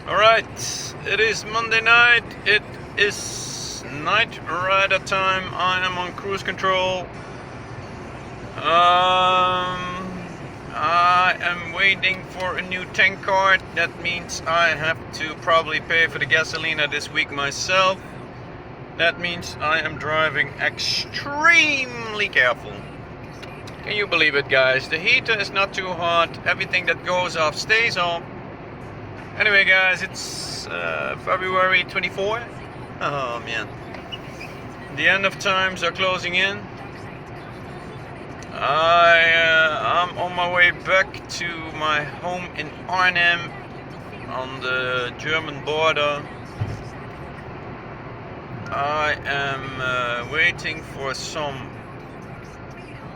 Alright, it is Monday night. It is night rider time. I am on cruise control. I am waiting for a new tank card. That means I have to probably pay for the gasolina this week myself. That means I am driving extremely careful. Can you believe it, guys? The heater is not too hot. Everything that goes off stays off. Anyway, guys, it's February 24th. Oh man, the end of times are closing in. I'm on my way back to my home in Arnhem on the German border. I am waiting for some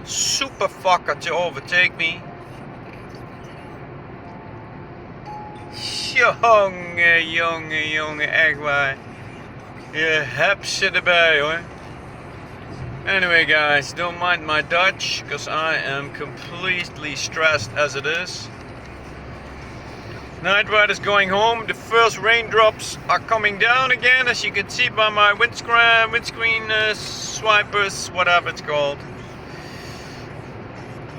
super fucker to overtake me. Jongen, echt waar. Je hebt ze erbij hoor. Anyway guys, don't mind my Dutch, because I am completely stressed as it is. Night Rider's going home. The first raindrops are coming down again, as you can see by my windscreen swipers, whatever it's called.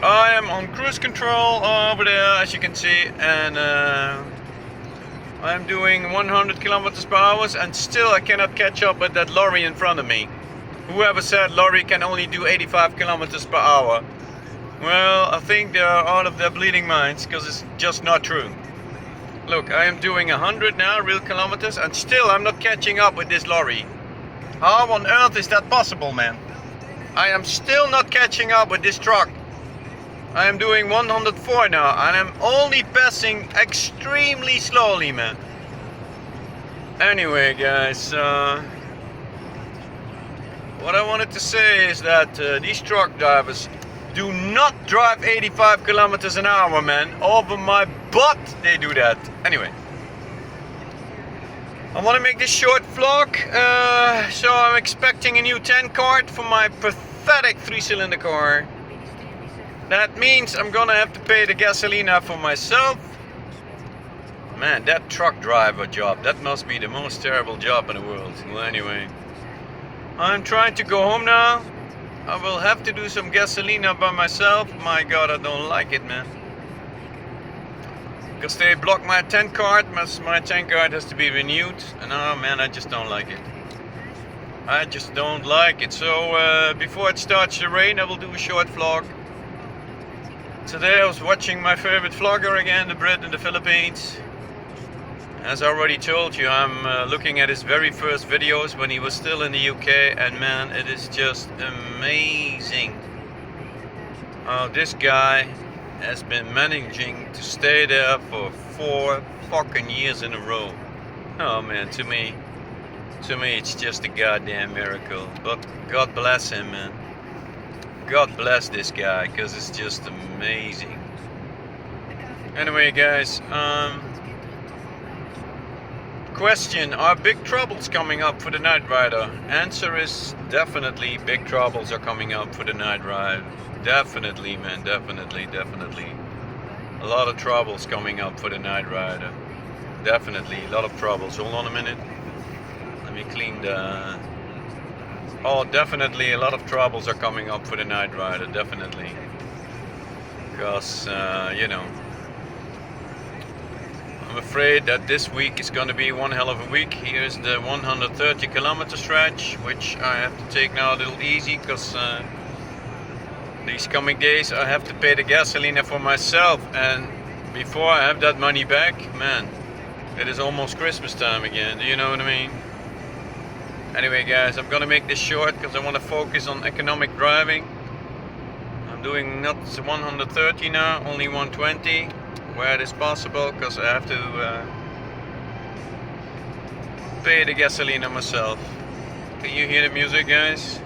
I am on cruise control over there, as you can see, and I'm doing 100 kilometers per hour, and still I cannot catch up with that lorry in front of me. Whoever said lorry can only do 85 kilometers per hour? Well, I think they are out of their bleeding minds, because it's just not true. Look, I am doing 100 now, real kilometers, and still I'm not catching up with this lorry. How on earth is that possible, man? I am still not catching up with this truck. I am doing 104 now, and I'm only passing extremely slowly, man. Anyway, guys, what I wanted to say is that these truck drivers do not drive 85 kilometers an hour, man. Over my butt they do that. Anyway, I want to make this short vlog. So I'm expecting a new 10 card for my pathetic 3-cylinder car. That means I'm gonna have to pay the gasolina for myself. Man, that truck driver job, that must be the most terrible job in the world. Well, anyway, I'm trying to go home now. I will have to do some gasolina by myself. My God, I don't like it, man. Because they blocked my tank card. My tank card has to be renewed. And oh man, I just don't like it. I just don't like it. So before it starts to rain, I will do a short vlog. Today I was watching my favorite vlogger again, the Brit in the Philippines. As I already told you, I'm looking at his very first videos when he was still in the UK, and man, it is just amazing how this guy has been managing to stay there for 4 fucking years in a row. Oh man, to me it's just a goddamn miracle. But God bless him, man. God bless this guy, because it's just amazing. Anyway, guys, question: are big troubles coming up for the Night Rider? Answer is definitely big troubles are coming up for the Night Rider. Definitely, man, definitely. A lot of troubles coming up for the Night Rider. Definitely, a lot of troubles. Hold on a minute. Let me clean the... Oh, definitely a lot of troubles are coming up for the Night Rider, definitely. Because, you know, I'm afraid that this week is going to be one hell of a week. Here's the 130 kilometer stretch, which I have to take now a little easy, because these coming days I have to pay the gasolina for myself. And before I have that money back, man, it is almost Christmas time again. Do you know what I mean? Anyway, guys, I'm gonna make this short because I want to focus on economic driving. I'm doing not 130 now, only 120 where it is possible, because I have to pay the gasolina myself. Can you hear the music, guys?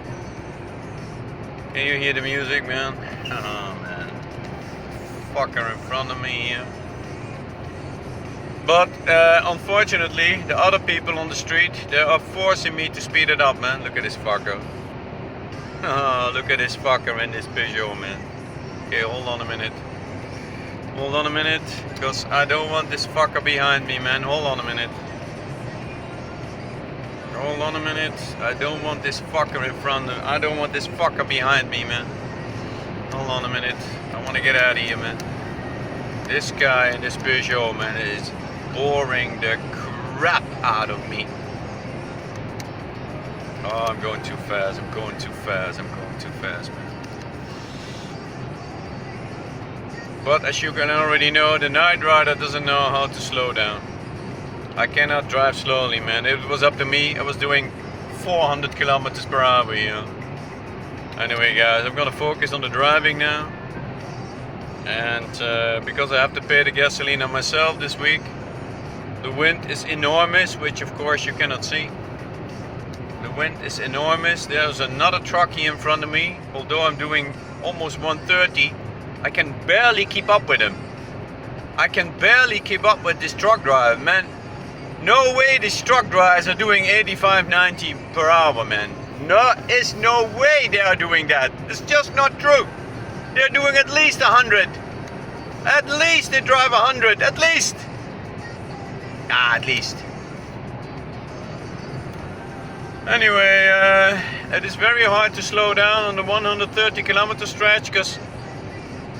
Can you hear the music, man? Oh man, fucker in front of me here. But unfortunately, the other people on the street, they are forcing me to speed it up, man. Look at this fucker. Oh, look at this fucker in this Peugeot, man. Okay, hold on a minute. Hold on a minute, because I don't want this fucker behind me, man. Hold on a minute. Hold on a minute. I don't want this fucker in front of me. I don't want this fucker behind me, man. Hold on a minute. I want to get out of here, man. This guy in this Peugeot, man, is boring the crap out of me. Oh, I'm going too fast. I'm going too fast. I'm going too fast, man. But as you can already know, the Night Rider doesn't know how to slow down. I cannot drive slowly, man. If it was up to me, I was doing 400 kilometers per hour here. Anyway, guys, I'm gonna focus on the driving now. And because I have to pay the gasoline on myself this week, the wind is enormous, which of course you cannot see. The wind is enormous. There's another truck here in front of me. Although I'm doing almost 130, I can barely keep up with him. I can barely keep up with this truck driver, man. No way these truck drivers are doing 85, 90 per hour, man. No, is no way they are doing that. It's just not true. They're doing at least 100. At least they drive 100, at least. At least. Anyway, it is very hard to slow down on the 130 kilometer stretch because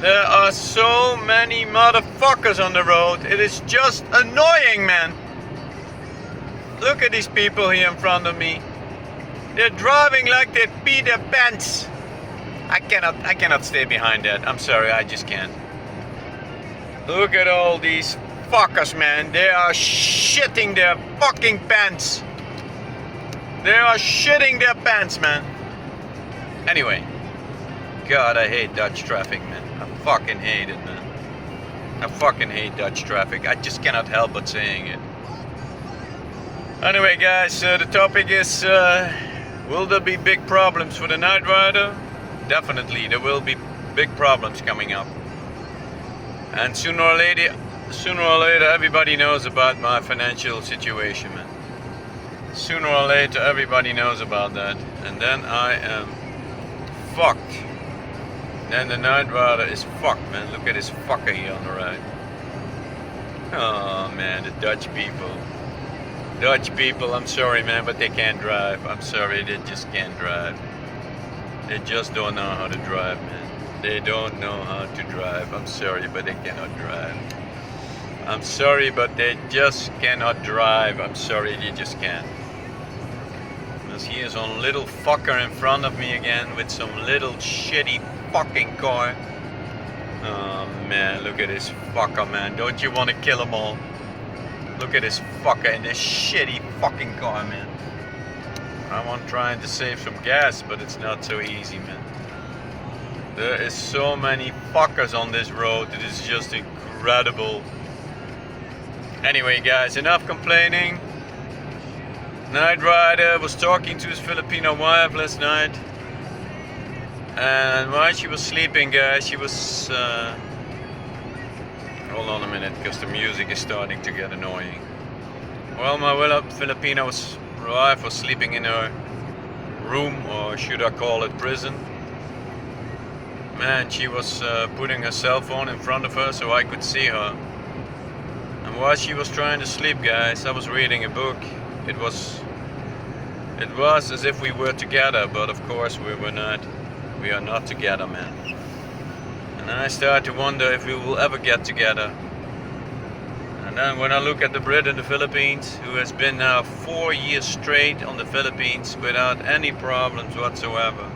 there are so many motherfuckers on the road. It is just annoying, man. Look at these people here in front of me. They're driving like they pee their pants. I cannot stay behind that. I'm sorry, I just can't. Look at all these fuckers, man. They are shitting their fucking pants. They are shitting their pants, man. Anyway. God, I hate Dutch traffic, man. I fucking hate it, man. I fucking hate Dutch traffic. I just cannot help but saying it. Anyway, guys, the topic is, will there be big problems for the Night Rider? Definitely, there will be big problems coming up. And sooner or later, everybody knows about my financial situation, man. Sooner or later, everybody knows about that. And then I am fucked. Then the Night Rider is fucked, man. Look at this fucker here on the right. Oh, man, the Dutch people. Dutch people, I'm sorry, man, but they can't drive. I'm sorry, they just can't drive. They just don't know how to drive, man. They don't know how to drive. I'm sorry, but they cannot drive. I'm sorry, but they just cannot drive. I'm sorry, they just can't. Because he is on little fucker in front of me again with some little shitty fucking car. Oh, man, look at this fucker, man. Don't you want to kill them all? Look at this fucker in this shitty fucking car, man. I'm trying to save some gas, but it's not so easy, man. There is so many fuckers on this road. It is just incredible. Anyway, guys, enough complaining. Night Rider was talking to his Filipino wife last night. And while she was sleeping, guys, she was... Hold on a minute, because the music is starting to get annoying. Well, my Filipino wife was sleeping in her room, or should I call it prison. Man, she was putting her cell phone in front of her so I could see her. And while she was trying to sleep, guys, I was reading a book. It was as if we were together, but of course we were not. We are not together, man. And I start to wonder if we will ever get together. And then when I look at the Brit in the Philippines, who has been now 4 years straight on the Philippines without any problems whatsoever.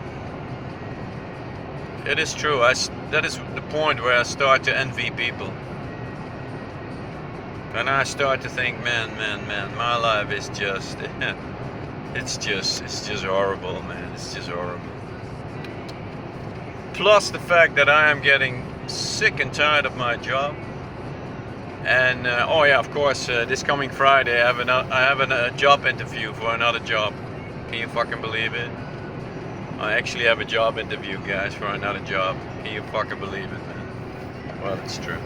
It is true, that is the point where I start to envy people. And I start to think, man, my life is just, it's just horrible, man, it's just horrible. Plus the fact that I am getting sick and tired of my job. And oh yeah, of course, this coming Friday I have a job interview for another job. Can you fucking believe it? I actually have a job interview, guys, for another job. Can you fucking believe it, man? Well, it's true.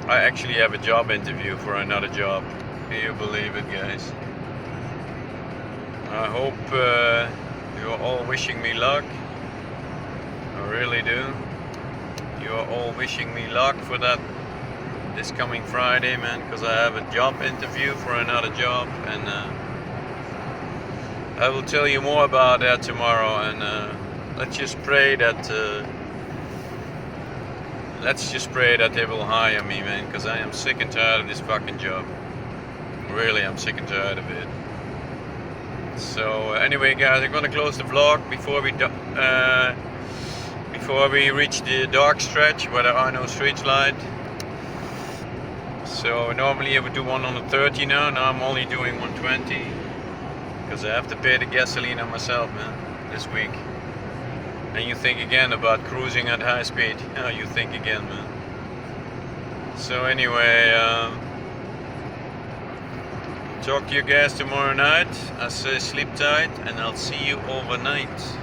I actually have a job interview for another job. Can you believe it, guys? I hope you're all wishing me luck. I really do. you're all wishing me luck for that this coming Friday, man, because I have a job interview for another job, and I will tell you more about that tomorrow. And let's just pray that they will hire me, man, because I am sick and tired of this fucking job. Really, I'm sick and tired of it. So anyway, guys, I'm gonna close the vlog before we reach the dark stretch where there are no street lights. So normally I would do one on the 30 now. Now I'm only doing 120 because I have to pay the gasoline on myself, man, this week. And you think again about cruising at high speed. You think again, man. So anyway, talk to you guys tomorrow night. I say sleep tight, and I'll see you overnight.